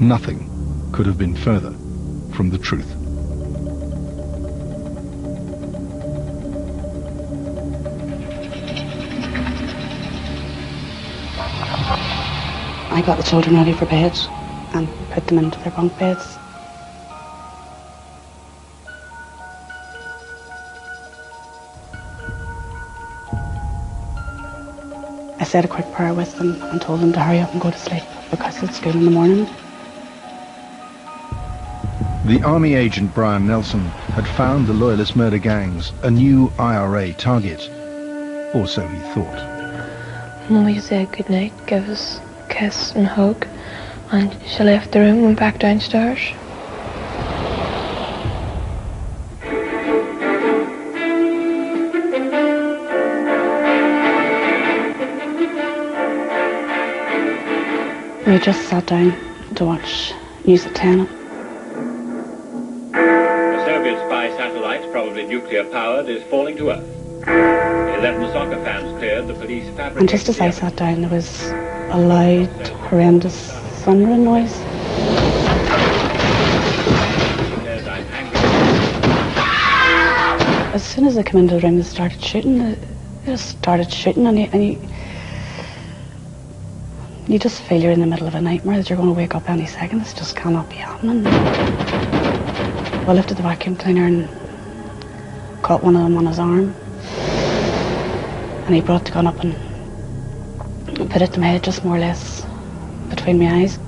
Nothing could have been further from the truth. I got the children ready for bed and put them into their bunk beds. I said a quick prayer with them and told them to hurry up and go to sleep because it's school in the morning. The army agent Brian Nelson had found the loyalist murder gangs a new IRA target, or so he thought. When we said goodnight, give us a kiss and hug, and she left the room and went back downstairs. We just sat down to watch news at 10. The Soviet spy satellite, probably nuclear-powered, is falling to Earth. 11 soccer fans cleared the police fabric. And just as I sat down, there was a loud, horrendous thundering noise. As soon as I came into the room, they started shooting. They just started shooting, and you just feel you're in the middle of a nightmare, that you're going to wake up any second. This just cannot be happening. I lifted the vacuum cleaner and caught one of them on his arm. And he brought the gun up and put it to my head, just more or less between my eyes.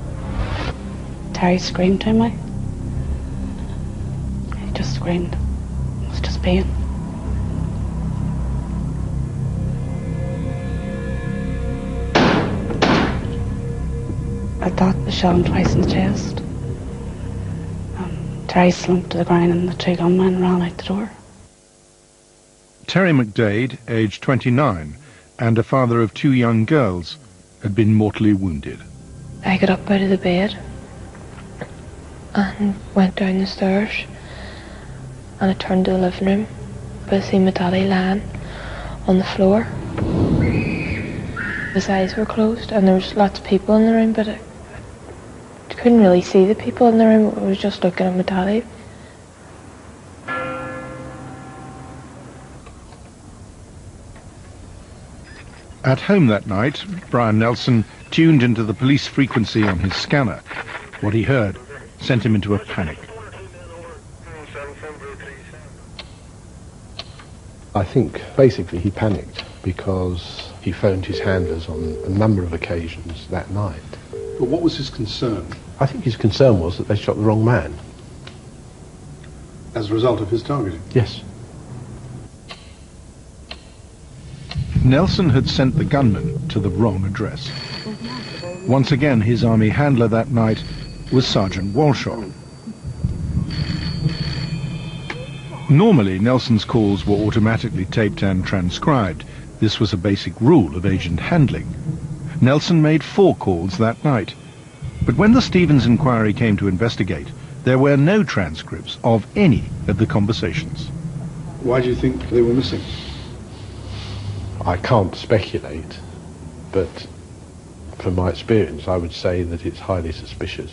Terry screamed to me. He just screamed. It was just pain. I thought the shot him twice in the chest. Terry slumped to the ground and the two gunmen ran out the door. Terry McDade, aged 29, and a father of 2 young girls, had been mortally wounded. I got up out of the bed and went down the stairs, and I turned to the living room, but I seen my daddy lying on the floor. His eyes were closed and there was lots of people in the room, but I couldn't really see the people in the room. I was just looking at my daddy. At home that night, Brian Nelson tuned into the police frequency on his scanner. What he heard sent him into a panic. I think basically he panicked because he phoned his handlers on a number of occasions that night. But what was his concern? I think his concern was that they shot the wrong man. As a result of his targeting? Yes. Nelson had sent the gunman to the wrong address. Once again, his army handler that night was Sergeant Walshaw. Normally, Nelson's calls were automatically taped and transcribed. This was a basic rule of agent handling. Nelson made 4 calls that night. But when the Stevens inquiry came to investigate, there were no transcripts of any of the conversations. Why do you think they were missing? I can't speculate, but from my experience, I would say that it's highly suspicious.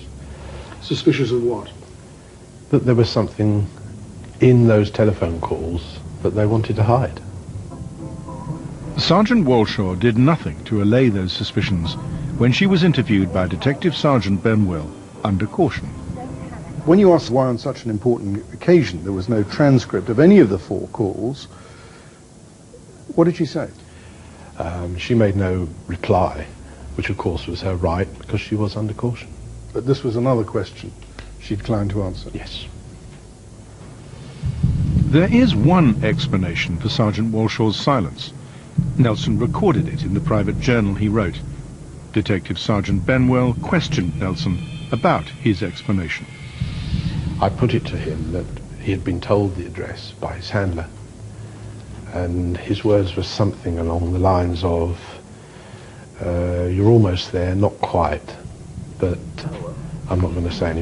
Suspicious of what? That there was something in those telephone calls that they wanted to hide. Sergeant Walshaw did nothing to allay those suspicions when she was interviewed by Detective Sergeant Benwell under caution. When you asked why on such an important occasion there was no transcript of any of the 4 calls, what did she say? She made no reply, which of course was her right because she was under caution. But this was another question she declined to answer. Yes. There is one explanation for Sergeant Walshaw's silence. Nelson recorded it in the private journal he wrote. Detective Sergeant Benwell questioned Nelson about his explanation. I put it to him that he had been told the address by his handler, and his words were something along the lines of, you're almost there, not quite, but I'm not going to say any